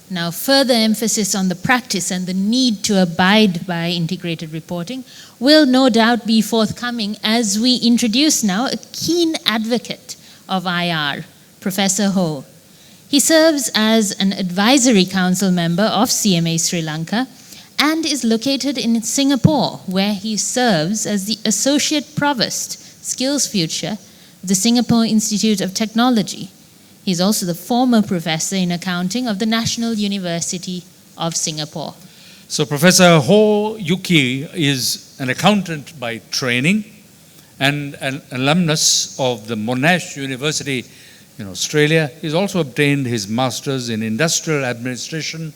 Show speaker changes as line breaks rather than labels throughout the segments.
Now, further emphasis on the practice and the need to abide by integrated reporting will no doubt be forthcoming as we introduce now a keen advocate of IR, Professor Ho. He serves as an advisory council member of CMA Sri Lanka and is located in Singapore, where he serves as the Associate Provost, SkillsFuture, of the Singapore Institute of Technology. He's also the former professor in accounting of the National University of Singapore.
So Professor Ho Yuki is an accountant by training and an alumnus of the Monash University in Australia. He's also obtained his master's in industrial administration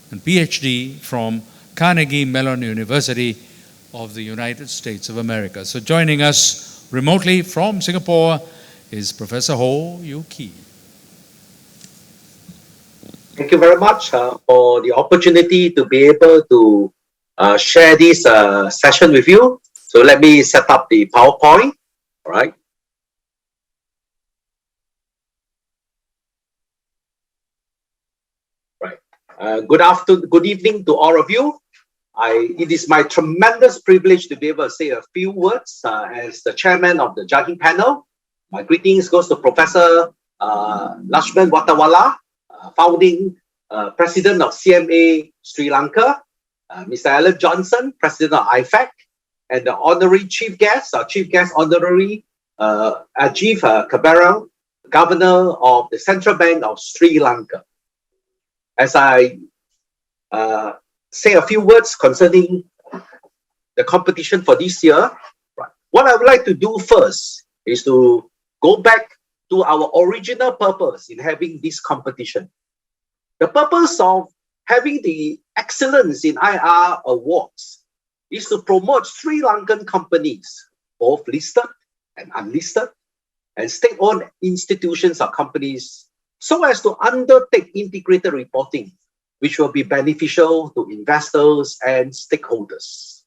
and PhD from Carnegie Mellon University of the United States of America. So joining us remotely from Singapore is Professor Ho Yuki.
Thank you very much for the opportunity to be able to share this session with you. So let me set up the PowerPoint. All right. Good evening to all of you. It is my tremendous privilege to be able to say a few words as the chairman of the judging panel. My greetings goes to Professor Lakshman Watawala, founding president of CMA Sri Lanka, Mr. Alan Johnson, president of IFAC, and the honorary chief guest, honorary Ajif Kabarang, governor of the Central Bank of Sri Lanka. As I say a few words concerning the competition for this year, what I would like to do first is to go back to our original purpose in having this competition. The purpose of having the Excellence in IR Awards is to promote Sri Lankan companies, both listed and unlisted, and state-owned institutions or companies, so as to undertake integrated reporting, which will be beneficial to investors and stakeholders.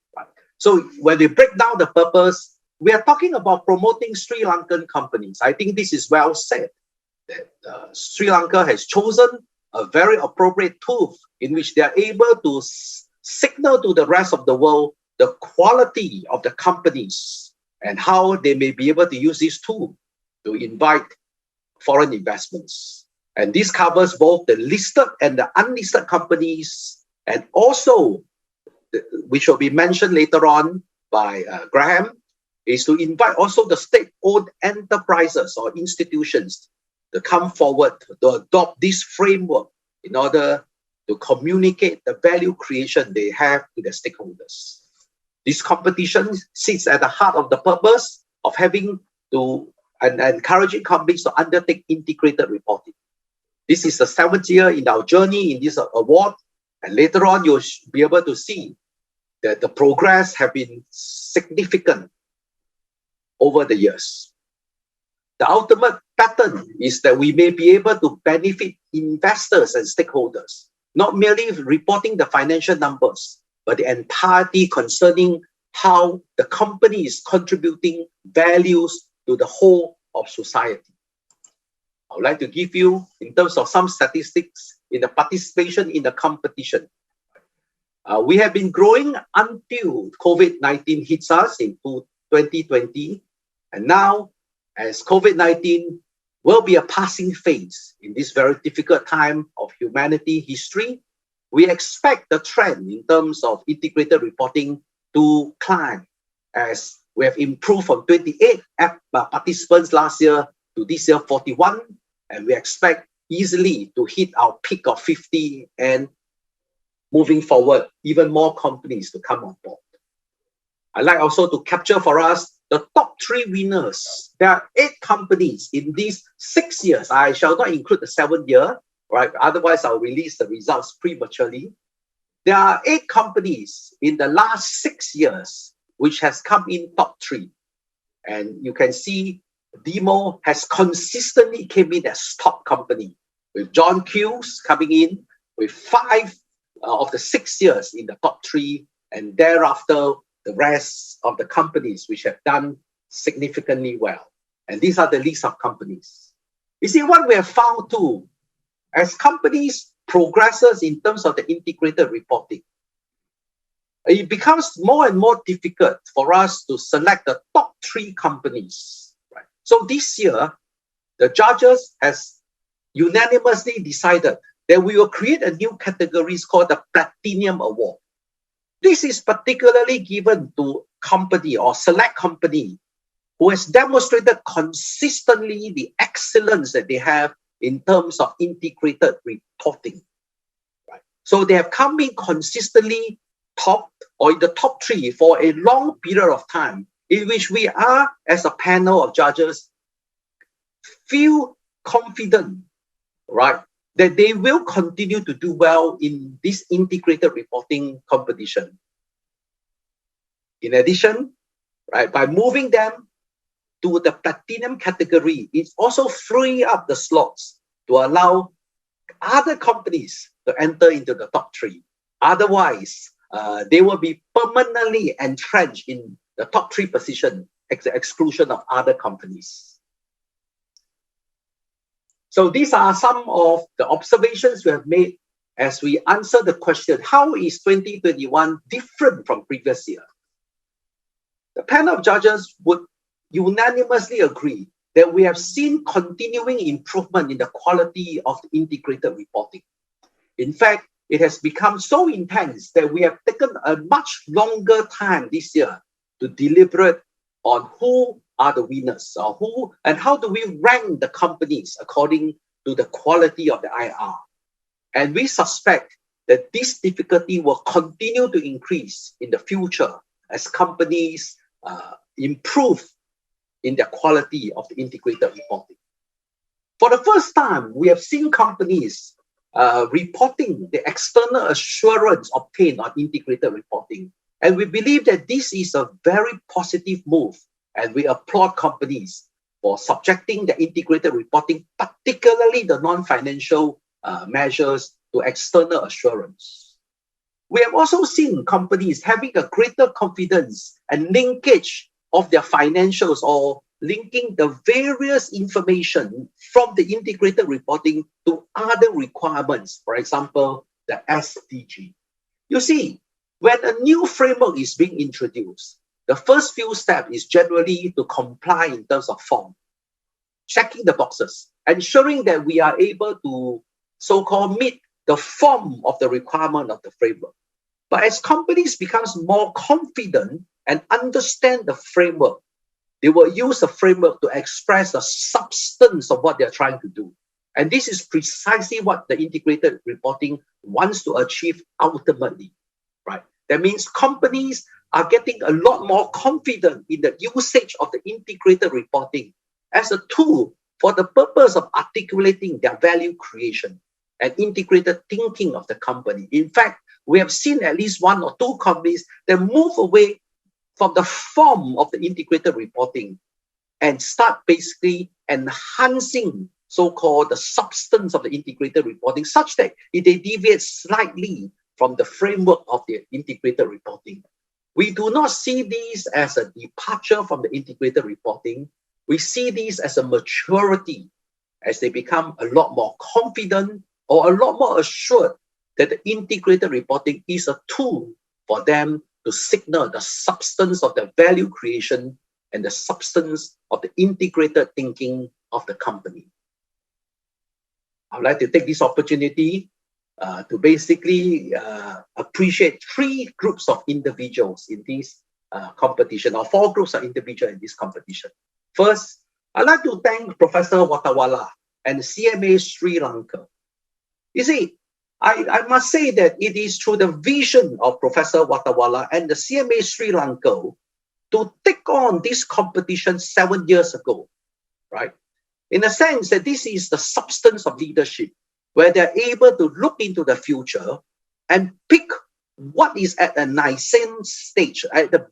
So when we break down the purpose, we are talking about promoting Sri Lankan companies. I think this is well said, that Sri Lanka has chosen a very appropriate tool in which they are able to signal to the rest of the world the quality of the companies and how they may be able to use this tool to invite foreign investments. And this covers both the listed and the unlisted companies, and also, which will be mentioned later on by Graham, is to invite also the state-owned enterprises or institutions to come forward to adopt this framework in order to communicate the value creation they have to the stakeholders. This competition sits at the heart of the purpose of having to and encouraging companies to undertake integrated reporting. This is the 7th year in our journey in this award, and later on you'll be able to see that the progress have been significant over the years. The ultimate pattern is that we may be able to benefit investors and stakeholders, not merely reporting the financial numbers, but the entirety concerning how the company is contributing values to the whole of society. I would like to give you, in terms of some statistics in the participation in the competition. We have been growing until COVID-19 hits us in 2020, and now, as COVID-19 will be a passing phase in this very difficult time of humanity history, we expect the trend in terms of integrated reporting to climb, as we have improved from 28 participants last year to this year 41, and we expect easily to hit our peak of 50, and moving forward, even more companies to come on board. I'd like also to capture for us the top 3 winners. There are 8 companies in these 6 years. I shall not include the 7th year, right? Otherwise, I'll release the results prematurely. There are 8 companies in the last 6 years which has come in top 3. And you can see Demo has consistently came in as top company, with John Hughes coming in with 5 of the 6 years in the top 3, and thereafter the rest of the companies which have done significantly well. And these are the list of companies. You see, what we have found too, as companies progresses in terms of the integrated reporting, it becomes more and more difficult for us to select the top 3 companies. Right? So this year, the judges has unanimously decided that we will create a new category called the Platinium Award. This is particularly given to company or select company who has demonstrated consistently the excellence that they have in terms of integrated reporting. Right? So they have come in consistently top or in the top 3 for a long period of time, in which we are, as a panel of judges, feel confident, right, that they will continue to do well in this integrated reporting competition. In addition, right, by moving them to the platinum category, it's also freeing up the slots to allow other companies to enter into the top 3. Otherwise, they will be permanently entrenched in the top 3 position at the exclusion of other companies. So these are some of the observations we have made as we answer the question, how is 2021 different from previous year? The panel of judges would unanimously agree that we have seen continuing improvement in the quality of the integrated reporting. In fact, it has become so intense that we have taken a much longer time this year to deliberate on who are the winners, or who and how do we rank the companies according to the quality of the IR. And we suspect that this difficulty will continue to increase in the future as companies improve in their quality of the integrated reporting. For the first time, we have seen companies reporting the external assurance obtained on integrated reporting. And we believe that this is a very positive move, and we applaud companies for subjecting the integrated reporting, particularly the non-financial measures, to external assurance. We have also seen companies having a greater confidence and linkage of their financials, or linking the various information from the integrated reporting to other requirements, for example, the SDG. You see, when a new framework is being introduced, the first few steps is generally to comply in terms of form, checking the boxes, ensuring that we are able to so-called meet the form of the requirement of the framework. But as companies become more confident and understand the framework, they will use the framework to express the substance of what they're trying to do. And this is precisely what the integrated reporting wants to achieve ultimately, right? That means companies are getting a lot more confident in the usage of the integrated reporting as a tool for the purpose of articulating their value creation and integrated thinking of the company. In fact, we have seen at least 1 or 2 companies that move away from the form of the integrated reporting and start basically enhancing so-called the substance of the integrated reporting, such that they deviate slightly from the framework of the integrated reporting. We do not see these as a departure from the integrated reporting. We see these as a maturity, as they become a lot more confident or a lot more assured that the integrated reporting is a tool for them to signal the substance of the value creation and the substance of the integrated thinking of the company. I would like to take this opportunity to basically appreciate 3 groups of individuals in this competition, or 4 groups of individuals in this competition. First, I'd like to thank Professor Watawala and CMA Sri Lanka. You see, I must say that it is through the vision of Professor Watawala and the CMA Sri Lanka to take on this competition 7 years ago, right? In a sense that this is the substance of leadership, where they're able to look into the future and pick what is at a nascent stage, at the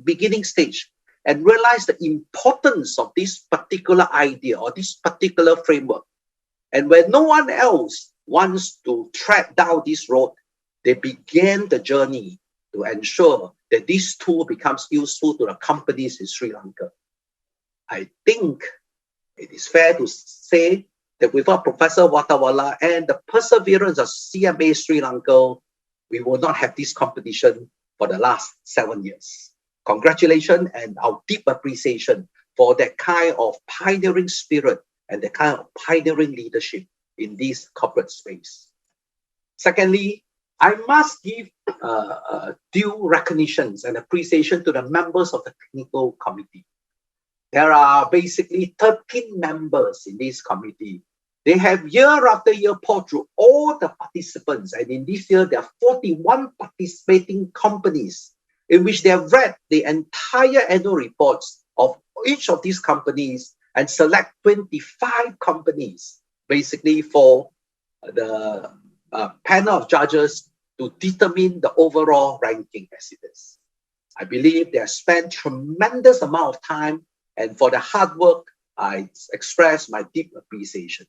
beginning stage, and realize the importance of this particular idea or this particular framework. And when no one else wants to track down this road, they began the journey to ensure that this tool becomes useful to the companies in Sri Lanka. I think it is fair to say that without Professor Watawala and the perseverance of CMA Sri Lanka, we will not have this competition for the last 7 years. Congratulations and our deep appreciation for that kind of pioneering spirit and the kind of pioneering leadership in this corporate space. Secondly, I must give due recognitions and appreciation to the members of the technical committee. There are basically 13 members in this committee. They have year after year poured through all the participants, and in this year there are 41 participating companies in which they have read the entire annual reports of each of these companies and select 25 companies basically for the panel of judges to determine the overall ranking as it is. I believe they have spent tremendous amount of time, and for the hard work, I express my deep appreciation.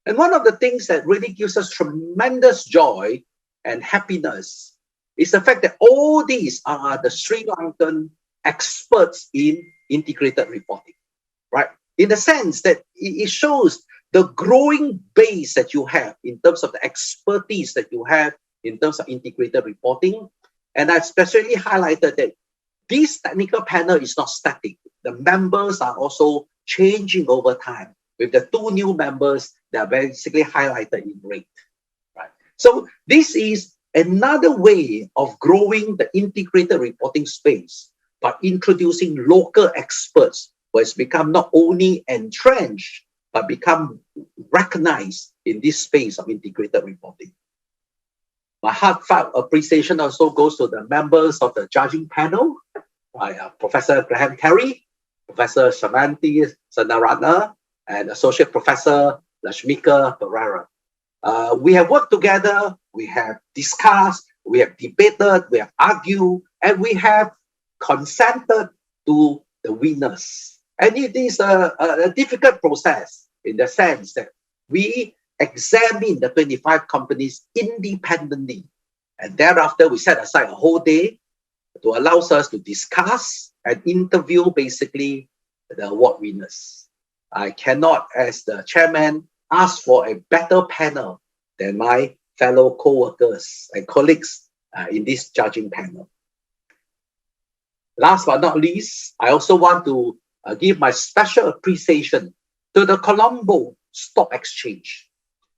And one of the things that really gives us tremendous joy and happiness is the fact that all these are the Sri Lankan experts in integrated reporting, right? In the sense that it shows the growing base that you have in terms of the expertise that you have in terms of integrated reporting. And I especially highlighted that this technical panel is not static. The members are also changing over time, with the 2 new members that are basically highlighted in red. Right? So this is another way of growing the integrated reporting space by introducing local experts who has become not only entrenched, but become recognized in this space of integrated reporting. My heartfelt appreciation also goes to the members of the judging panel, Professor Graham Terry, Professor Samanthi Sandaratna, and Associate Professor Lashmika Pereira. We have worked together, we have discussed, we have debated, we have argued, and we have consented to the winners. And it is a difficult process in the sense that we examine the 25 companies independently. And thereafter, we set aside a whole day to allow us to discuss and interview basically the award winners. I cannot, as the chairman, ask for a better panel than my fellow co-workers and colleagues in this judging panel. Last but not least, I also want to give my special appreciation to the Colombo Stock Exchange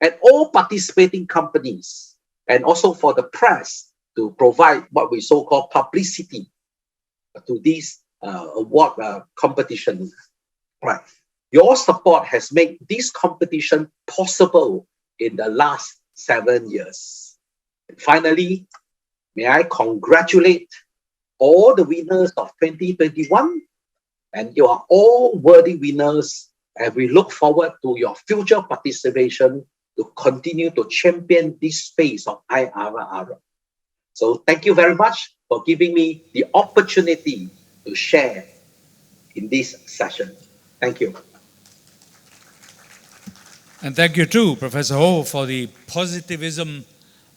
and all participating companies, and also for the press to provide what we so-called publicity to this award competition. Right. Your support has made this competition possible in the last 7 years. And finally, may I congratulate all the winners of 2021, and you are all worthy winners, and we look forward to your future participation to continue to champion this space of IRR. So thank you very much for giving me the opportunity to share in this session. Thank you.
And thank you too, Professor Ho, for the positivism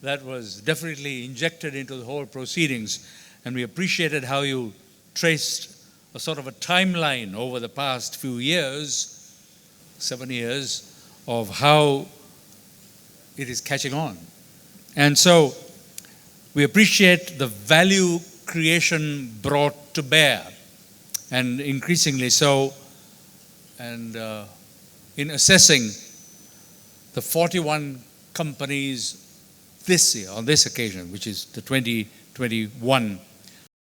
that was definitely injected into the whole proceedings. And we appreciated how you traced a sort of a timeline over the past few years, 7 years, of how it is catching on. And so we appreciate the value creation brought to bear, and increasingly so, and in assessing the 41 companies this year, on this occasion, which is the 2021